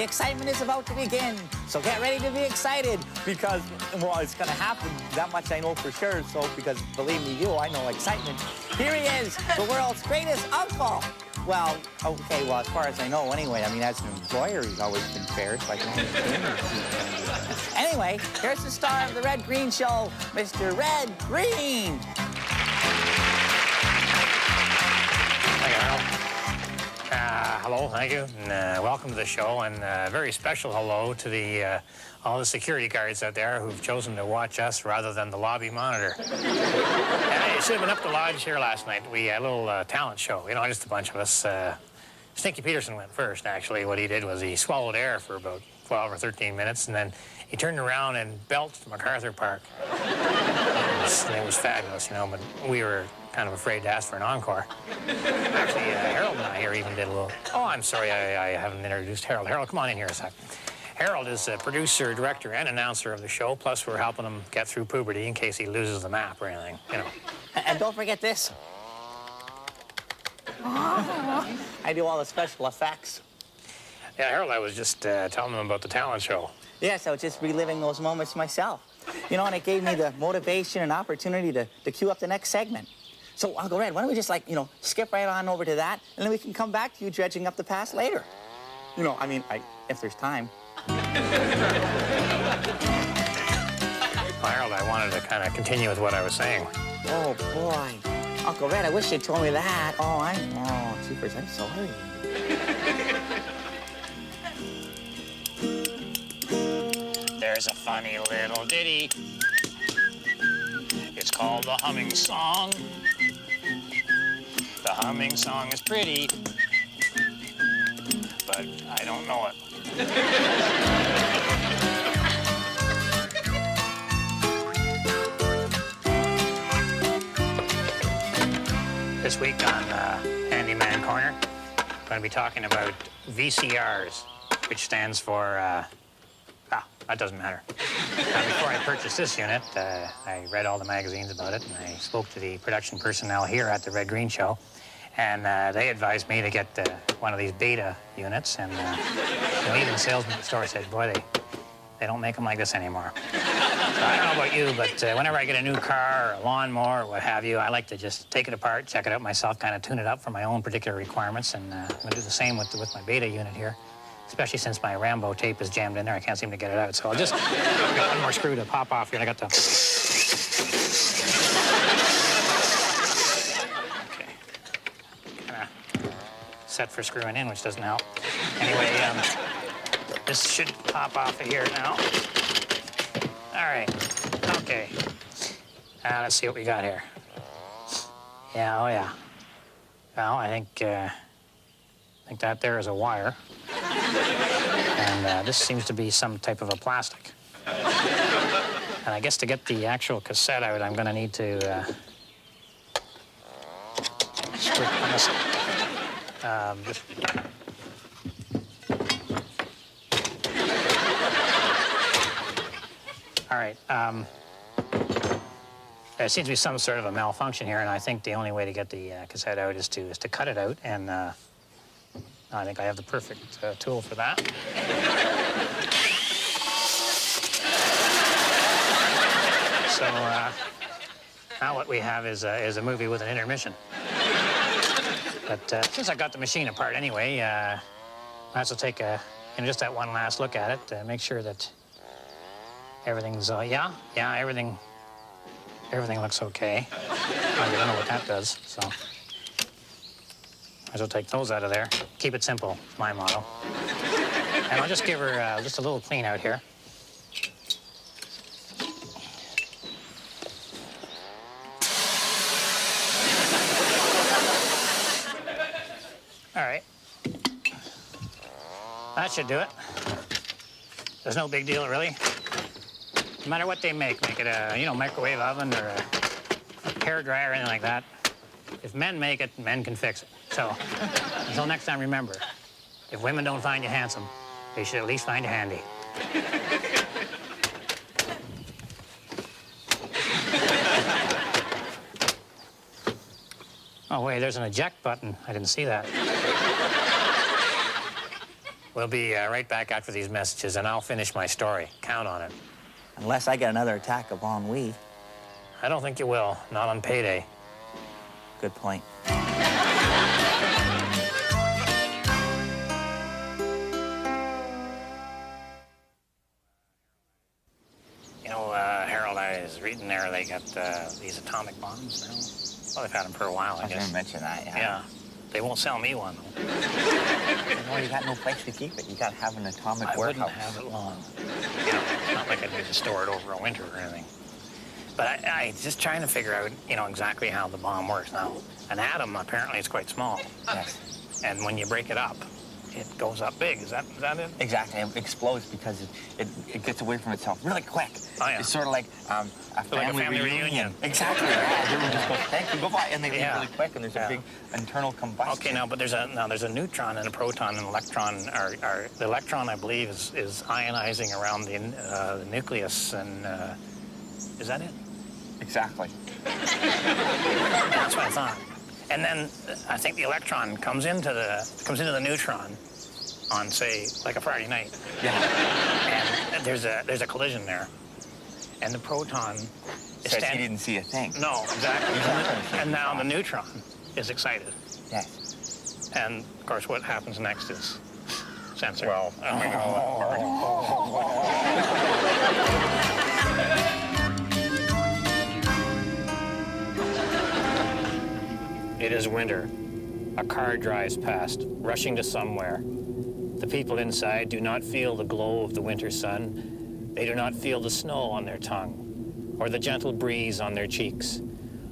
excitement is about to begin. So get ready to be excited because, well, it's going to happen. That much I know for sure. So, because believe me, I know excitement. Here he is, the world's greatest uncle. Well, okay, well, as far as I know, anyway. I mean, as an employer, he's always been fair, so I can understand. Anyway, here's the star of the Red Green Show, Mr. Red Green. Thank you, Harold. Hello, thank you, and welcome to the show, and a very special hello to the all the security guards out there who've chosen to watch us rather than the lobby monitor. It should have been up the lodge here last night. We had a little talent show, just a bunch of us. Stinky Peterson went first, actually. What he did was he swallowed air for about 12 or 13 minutes, and then he turned around and belched MacArthur Park. It was fabulous, but we were kind of afraid to ask for an encore. Actually, Harold and I here even did a little... Oh, I'm sorry, I haven't introduced Harold. Harold, come on in here a sec. Harold is a producer, director, and announcer of the show, plus we're helping him get through puberty in case he loses the map or anything, And don't forget this. I do all the special effects. Yeah, Harold, I was just telling him about the talent show. Yes, I was just reliving those moments myself. And it gave me the motivation and opportunity to cue up the next segment. So, Uncle Red, why don't we just, skip right on over to that, and then we can come back to you dredging up the past later. If there's time. Well, Harold, I wanted to kind of continue with what I was saying. Oh, boy. Uncle Red, I wish you'd told me that. Oh, jeepers, I'm sorry. There's a funny little ditty. It's called the humming song. The humming song is pretty, but I don't know it. This week on Handyman Corner, I'm going to be talking about VCRs, which stands for, that doesn't matter. Before I purchased this unit, I read all the magazines about it, and I spoke to the production personnel here at the Red Green Show, and they advised me to get one of these beta units, and even the salesman at the store said, boy, they don't make them like this anymore. So I don't know about you, but whenever I get a new car or a lawnmower or what have you, I like to just take it apart, check it out myself, kind of tune it up for my own particular requirements, and I'm going to do the same with my beta unit here. Especially since my Rambo tape is jammed in there, I can't seem to get it out. So I'll just got one more screw to pop off here. I got the... Okay. Kind of set for screwing in, which doesn't help. Anyway, this should pop off of here now. All right. Okay. Let's see what we got here. Yeah, oh yeah. Well, I think that there is a wire. And this seems to be some type of a plastic. And I guess to get the actual cassette out, I'm going to need to strip this. All right. There seems to be some sort of a malfunction here, and I think the only way to get the cassette out is to cut it out, and I think I have the perfect tool for that. So now what we have is a movie with an intermission. But since I got the machine apart anyway, I have to take just that one last look at it to make sure that everything's everything looks okay. I don't know what that does, so. I will take those out of there. Keep it simple, my motto. And I'll just give her just a little clean out here. All right. That should do it. There's no big deal, really. No matter what they make it a, microwave oven or a hairdryer or anything like that. If men make it, men can fix it. So, until next time, remember, if women don't find you handsome, they should at least find you handy. Oh, wait, there's an eject button. I didn't see that. We'll be right back after these messages, and I'll finish my story. Count on it. Unless I get another attack of ennui. I don't think you will. Not on payday. Good point. You know, Harold, I was reading there they got these atomic bombs now. Well, they've had them for a while, I I was guess. going to mention that, Yeah. They won't sell me one, though. Well, you got no place to keep it. You got to have an atomic I warehouse. wouldn't have it long. You know, it's not like I need to store it over a winter or anything. But I just trying to figure out, you know, exactly how the bomb works. Now, an atom apparently is quite small. Yes. And when you break it up, it goes up big. Is that it? Exactly. It explodes because it gets away from itself really quick. Oh, yeah. It's sort of like a family reunion. Exactly. Yeah. Everyone just goes, thank you, goodbye, and they leave really quick, and there's a big internal combustion. Okay, now, but there's a neutron and a proton and an electron. The electron, I believe, is ionizing around the nucleus, and is that it? Exactly. That's what I thought. And then I think the electron comes into the neutron on, say, like a Friday night. Yeah. And there's a collision there. And the proton is Says he didn't see a thing. No, exactly. And now the neutron is excited. Yes. And of course, what happens next is censored. Well. It is winter. A car drives past, rushing to somewhere. The people inside do not feel the glow of the winter sun. They do not feel the snow on their tongue, or the gentle breeze on their cheeks,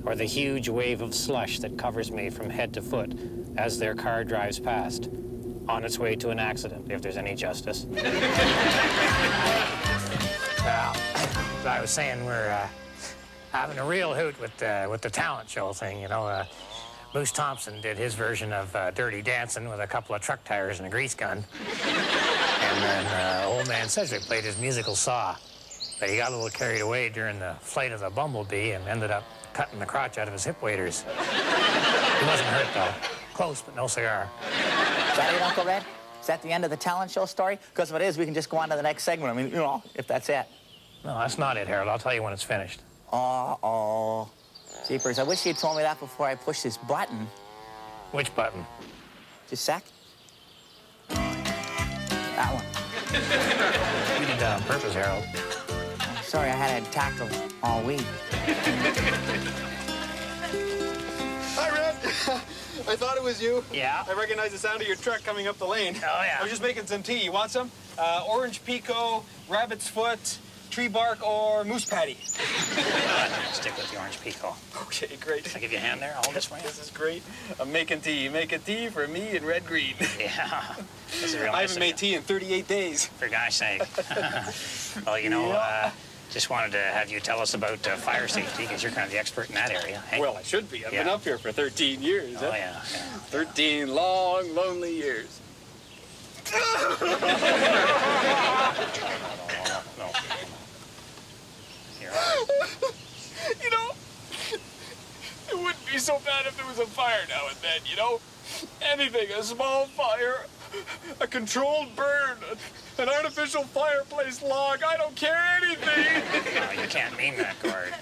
or the huge wave of slush that covers me from head to foot as their car drives past, on its way to an accident, if there's any justice. Well, as I was saying, we're having a real hoot with the talent show thing, you know. Moose Thompson did his version of Dirty Dancing with a couple of truck tires and a grease gun. And then old man Sedgwick played his musical saw. But he got a little carried away during the flight of the bumblebee and ended up cutting the crotch out of his hip waders. He wasn't hurt, though. Close, but no cigar. Is that it, Uncle Red? Is that the end of the talent show story? Because if it is, we can just go on to the next segment. I mean, you know, if that's it. No, that's not it, Harold. I'll tell you when it's finished. Uh-oh. Jeepers, I wish you'd told me that before I pushed this button. Which button? Just a sec. That one. You did that on purpose, Harold. Sorry, I had to tackle all week. Hi, Red. I thought it was you. Yeah? I recognize the sound of your truck coming up the lane. Oh, yeah. I was just making some tea. You want some? Orange pico, rabbit's foot, tree bark, or moose patty. Stick with the orange pico. Okay, great. I'll give you a hand there. I'll hold this for you. This is great. I'm making tea. Making tea for me and Red Green. Yeah. This is real I nice haven't of made you. tea in 38 days. For gosh sake. Well, you know, just wanted to have you tell us about fire safety, because you're kind of the expert in that area. Hey? Well, I should be. I've been up here for 13 years. Oh, yeah. 13 long, lonely years. No. Here. You know, it wouldn't be so bad if there was a fire now and then, you know? Anything, a small fire, a controlled burn, an artificial fireplace log, I don't care anything. No, you can't mean that, Gord.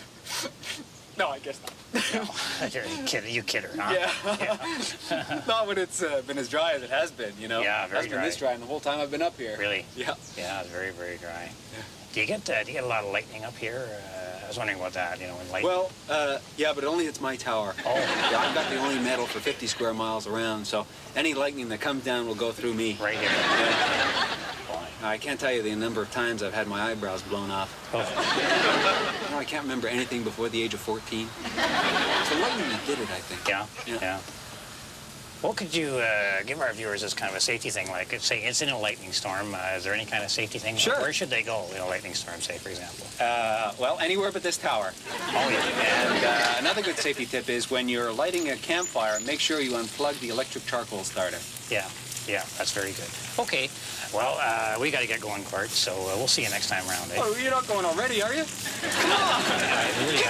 No, I guess not. No, you kid her, huh? Yeah. Not when it's been as dry as it has been, you know? Yeah, very It's been dry. this dry the whole time I've been up here. Really? Yeah. Yeah, it's very, very dry. Do you get a lot of lightning up here? I was wondering about that, you know, when lightning... Well, yeah, but only it's my tower. Oh. Yeah, I've got the only metal for 50 square miles around, so any lightning that comes down will go through me. Right here. Yeah. Boy. I can't tell you the number of times I've had my eyebrows blown off. Oh. You know, I can't remember anything before the age of 14. It's the lightning that did it, I think. Yeah. What could you give our viewers as kind of a safety thing? Like, say it's in a lightning storm. Is there any kind of safety thing? Sure. Where should they go in a lightning storm, say, for example? Well, anywhere but this tower. Oh, yeah. And another good safety tip is when you're lighting a campfire, make sure you unplug the electric charcoal starter. Yeah, that's very good. Okay, well, we got to get going, Court, so we'll see you next time around, eh? Oh, you're not going already, are you?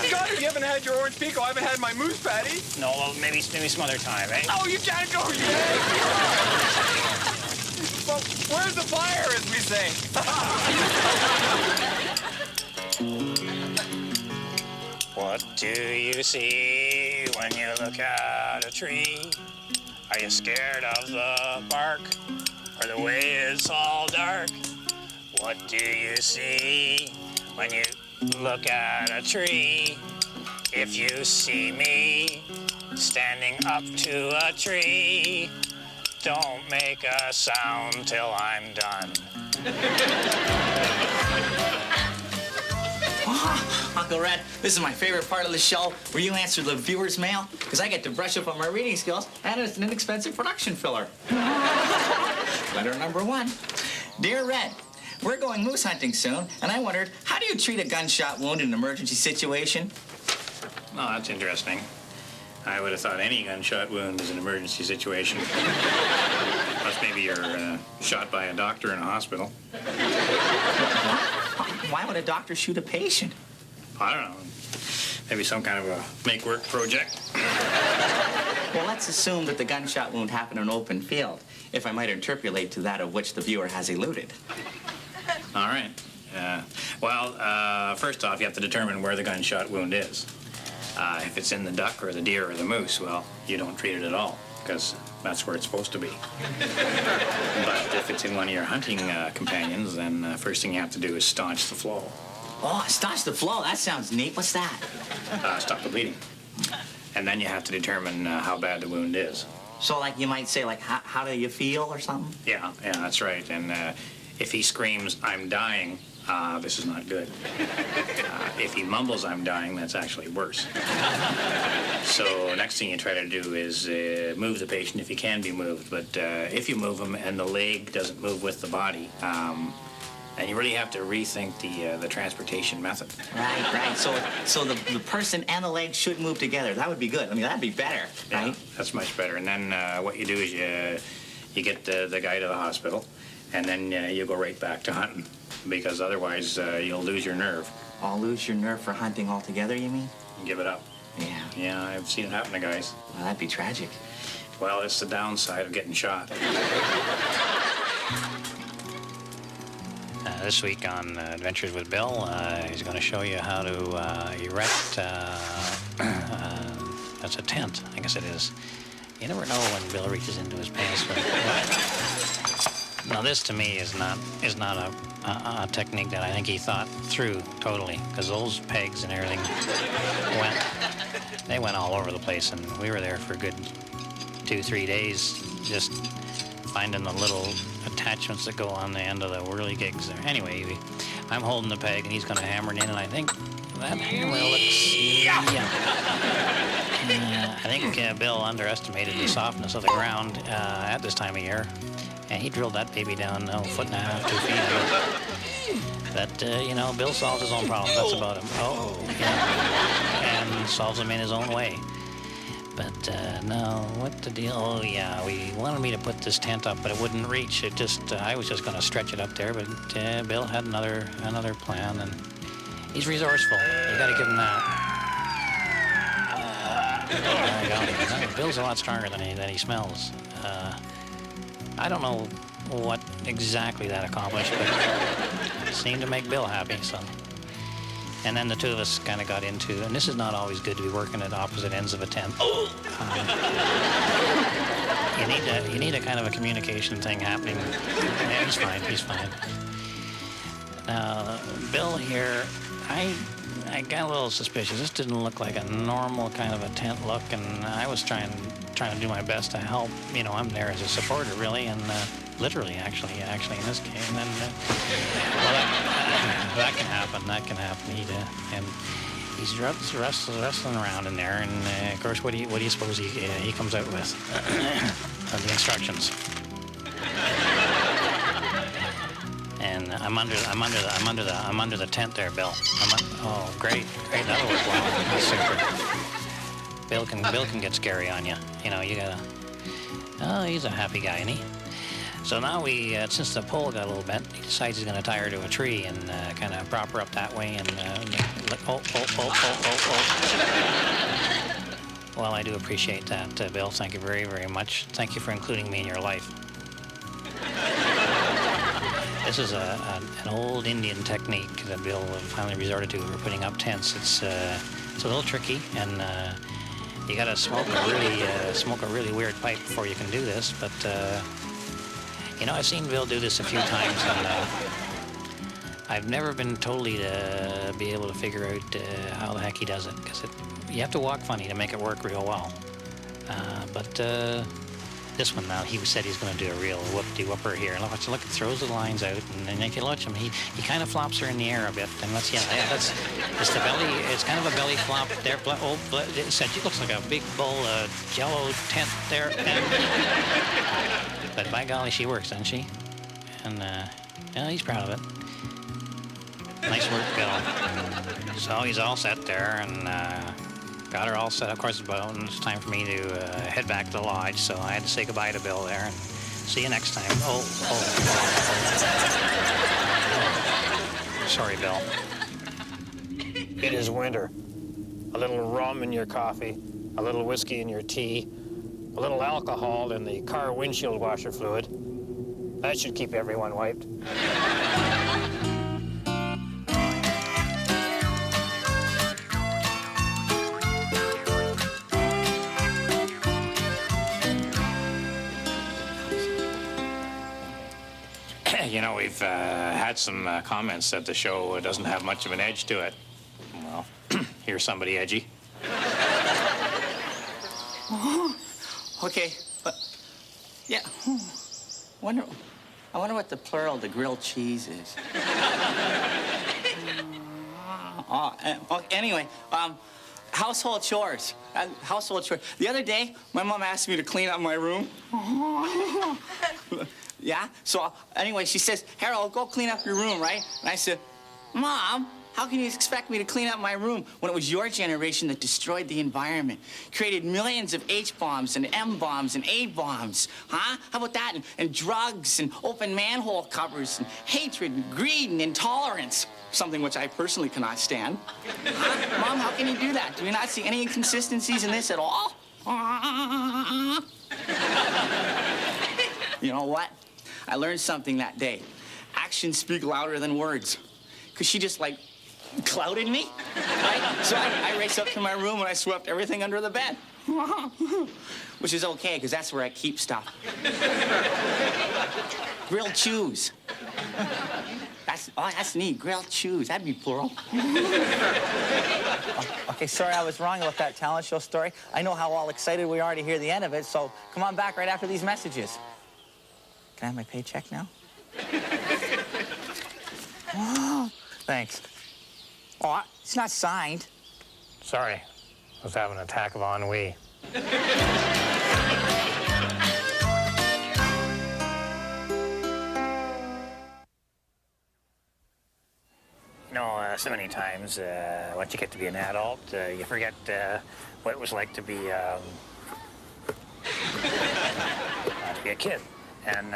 You got it. You haven't had your orange pico. I haven't had my moose patty. No, well, maybe some other time, eh? Oh, you can't go yet. Well, Where's the fire, as we say? What do you see when you look at a tree? Are you scared of the bark or the way it's all dark? What do you see when you look at a tree? If you see me standing up to a tree, don't make a sound till I'm done. Uncle Red, this is my favorite part of the show, where you answer the viewer's mail, because I get to brush up on my reading skills, and it's an inexpensive production filler. Letter number 1. Dear Red, we're going moose hunting soon, and I wondered, how do you treat a gunshot wound in an emergency situation? Oh, that's interesting. I would have thought any gunshot wound is an emergency situation. Unless maybe you're shot by a doctor in a hospital. Why would a doctor shoot a patient? I don't know. Maybe some kind of a make-work project. Well, let's assume that the gunshot wound happened in an open field, if I might interpolate to that of which the viewer has eluded. All right. Well, first off, you have to determine where the gunshot wound is. If it's in the duck or the deer or the moose, well, you don't treat it at all, because that's where it's supposed to be. But if it's in one of your hunting companions, then first thing you have to do is staunch the flow. Oh, staunch the flow. That sounds neat. What's that? Stop the bleeding. And then you have to determine how bad the wound is. So, like, you might say, like, how do you feel or something? Yeah, that's right. And if he screams, "I'm dying," this is not good. If he mumbles, "I'm dying," that's actually worse. So next thing you try to do is move the patient if he can be moved. But if you move him and the leg doesn't move with the body, and you really have to rethink the transportation method. Right. So the person and the leg should move together. That would be good. I mean, that'd be better, right? Yeah, that's much better. And then what you do is you get the guy to the hospital, and then you go right back to hunting, because otherwise you'll lose your nerve. I'll lose your nerve for hunting altogether, you mean? And give it up. Yeah. Yeah, I've seen it happen to guys. Well, that'd be tragic. Well, it's the downside of getting shot. This week on Adventures with Bill, he's going to show you how to erect, that's a tent, I guess it is. You never know when Bill reaches into his pants. Now this to me is not a technique that I think he thought through totally, because those pegs and everything went all over the place, and we were there for a good 2-3 days just finding the little attachments that go on the end of the whirligigs there. Anyway, I'm holding the peg and he's going to hammer it in, and I think that hammer looks... I think Bill underestimated the softness of the ground at this time of year, and he drilled that baby down a foot and a half, 2 feet. But, Bill solves his own problems. That's about him. And solves them in his own way. But, no, what the deal? Oh, yeah, we wanted me to put this tent up, but it wouldn't reach. I was just going to stretch it up there, but Bill had another plan, and he's resourceful. You got to give him that. There you go. Bill's a lot stronger than he smells. I don't know what exactly that accomplished, but it seemed to make Bill happy, so... And then the two of us kind of got into, and this is not always good to be working at opposite ends of a tent. You need a kind of a communication thing happening. Yeah, he's fine. Now, Bill here, I got a little suspicious. This didn't look like a normal kind of a tent look, and I was trying to do my best to help. I'm there as a supporter, really, and literally, actually in this case. And then, that can happen. And he's wrestling around in there, and of course, what do you suppose he comes out with? The instructions. And I'm under the tent there, Bill. Oh, great, that'll work well. That's super. Bill can get scary on you. You gotta. Oh, he's a happy guy, isn't he? So now since the pole got a little bent, he decides he's going to tie her to a tree and kind of prop her up that way and Well, I do appreciate that, Bill. Thank you very, very much. Thank you for including me in your life. This is an old Indian technique that Bill finally resorted to for putting up tents. It's a little tricky, and you got to smoke a really weird pipe before you can do this. But you know, I've seen Bill do this a few times, and I've never been totally to be able to figure out how the heck he does it, because you have to walk funny to make it work real well. But this one now, he said he's going to do a real whoop-de-whooper here. Look, it throws the lines out, and then if you watch him, he kind of flops her in the air a bit. And that's it's the belly. It's kind of a belly flop there. It said it looks like a big bowl of Jello tent there. But by golly, she works, doesn't she? And yeah, he's proud of it. Nice work, Bill. So he's all set there, and got her all set. Of course, it's time for me to head back to the lodge, so I had to say goodbye to Bill there, and see you next time. Oh. Sorry, Bill. It is winter. A little rum in your coffee, a little whiskey in your tea, a little alcohol in the car windshield washer fluid. That should keep everyone wiped. You know, we've had some comments that the show doesn't have much of an edge to it. Well, here's somebody edgy. Okay, but yeah. I wonder what the plural to grilled cheese is. Anyway, household chores. Household chores. The other day, my mom asked me to clean up my room. Yeah? So anyway, she says, Harold, go clean up your room, right? And I said, Mom, how can you expect me to clean up my room when it was your generation that destroyed the environment, created millions of H-bombs and M-bombs and A-bombs, huh? How about that? And drugs and open manhole covers and hatred and greed and intolerance, something which I personally cannot stand. Huh? Mom, how can you do that? Do you not see any inconsistencies in this at all? You know what? I learned something that day. Actions speak louder than words. Because she just, like, clouded me, right? So I raced up to my room and I swept everything under the bed. Which is okay, because that's where I keep stuff. Grilled chews. That's neat, grilled chews. That'd be plural. Okay, sorry, I was wrong about that talent show story. I know how all excited we are to hear the end of it, so come on back right after these messages. Can I have my paycheck now? Oh, thanks. Oh, it's not signed. Sorry, I was having an attack of ennui. You know, so many times, once you get to be an adult, you forget what it was like to be a kid. And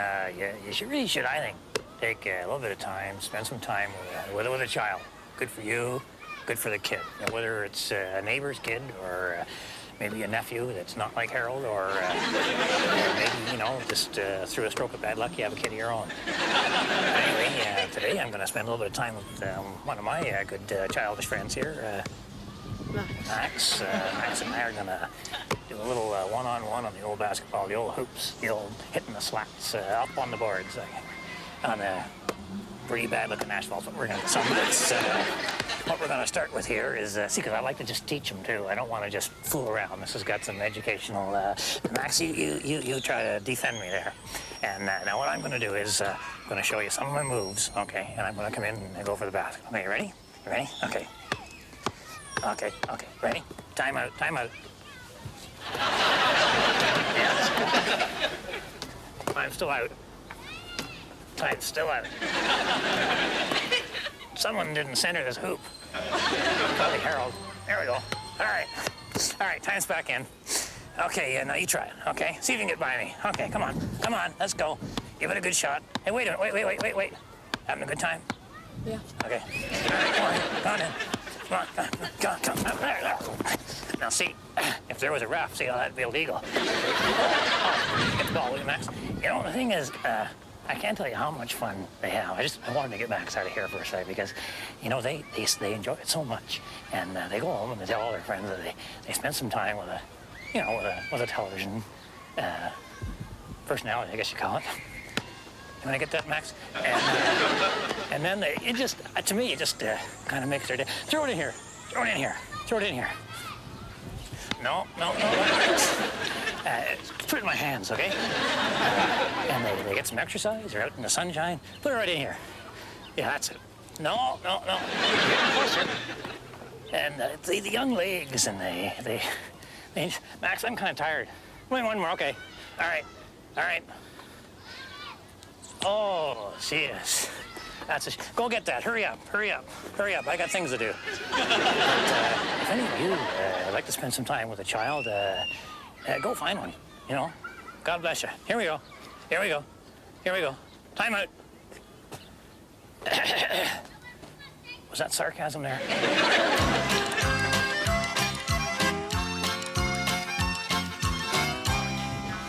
you really should, I think, take a little bit of time, spend some time with a child. Good for you, good for the kid. You know, whether it's a neighbor's kid or maybe a nephew that's not like Harold, or maybe, you know, just through a stroke of bad luck, you have a kid of your own. Anyway, today I'm going to spend a little bit of time with one of my good childish friends here, Max. Max and I are going to do a little one-on-one on the old basketball, the old hoops, the old hitting the slats up on the boards on a pretty bad-looking asphalt. But we're going to what we're going to start with here is, see, because I like to just teach them, too. I don't want to just fool around. This has got some educational... Max, you try to defend me there. And now what I'm going to do is I'm going to show you some of my moves, okay? And I'm going to come in and go for the basket. Okay, you ready? You ready? Okay. Okay, ready? Time out. Yes. Time's still out. Time's still out. Someone didn't center this hoop. Probably Harold. There we go. All right, time's back in. Okay, now you try it, okay? See if you can get by me. Okay, come on, let's go. Give it a good shot. Hey, wait a minute, wait. Having a good time? Yeah. Okay. All right, come on in. Come on. There. Now, see, if there was a ref, see how that'd be illegal. Get the ball, will you, Max? You know, the thing is, I can't tell you how much fun they have. I wanted to get back out of here for a second because, you know, they enjoy it so much, and they go home and they tell all their friends that they spend some time with a television personality, I guess you call it. You want to get that, Max? And then to me, it just kind of makes their day. Throw it in here. Throw it in here. Throw it in here. No. Put it in my hands, okay? And they get some exercise. They're out in the sunshine. Put it right in here. Yeah, that's it. No. Get closer. And the young legs, and they Max, I'm kind of tired. Wait, one more, okay. All right. Oh, yes. Go get that. Hurry up. I got things to do. But, if any of you would like to spend some time with a child, go find one, you know. God bless you. Here we go. Time out. Was that sarcasm there?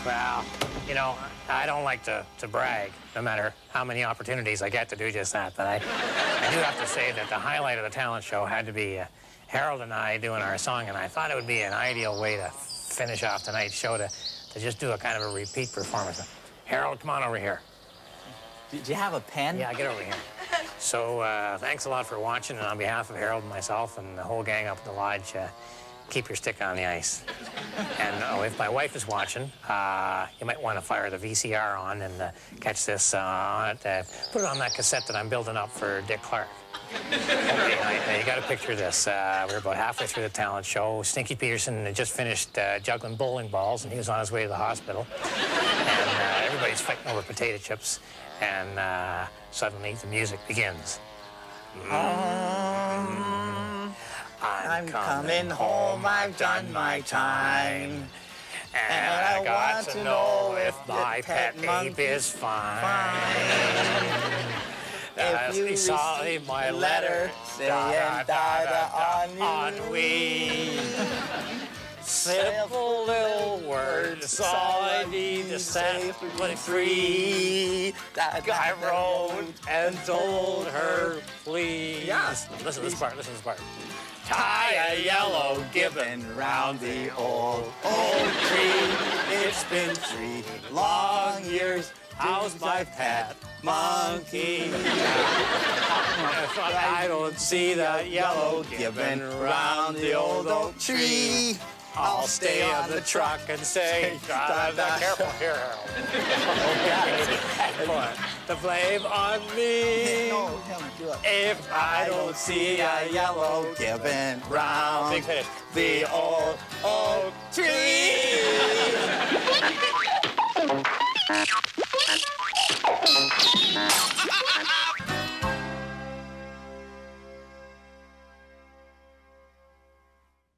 Well, you know, I don't like to brag, no matter how many opportunities I get to do just that, but I do have to say that the highlight of the talent show had to be Harold and I doing our song, and I thought it would be an ideal way to finish off tonight's show to just do a kind of a repeat performance. Harold, come on over here. Do you have a pen? Yeah, get over here. So thanks a lot for watching, and on behalf of Harold and myself and the whole gang up at the lodge, keep your stick on the ice. And if my wife is watching, you might want to fire the VCR on and catch this on it. Put it on that cassette that I'm building up for Dick Clark. Okay, you got to picture this. We're about halfway through the talent show. Stinky Peterson had just finished juggling bowling balls, and he was on his way to the hospital. And everybody's fighting over potato chips. And suddenly the music begins. I'm coming home, I've done my time. And I got to know if my pet Abe is fine. If you receive my letter saying ennui. Simple little words, all I need to set me free. I wrote and told her, please. Yeah. Listen to this part. Tie a yellow gibbon round the old tree. It's been 3 long years. How's my pet monkey? If I don't see that yellow gibbon round the old oak tree, I'll stay on the truck and say, careful here, Harold. The blame on me. No, do it. If I don't see a yellow gibbon round Big finish. the old oak tree.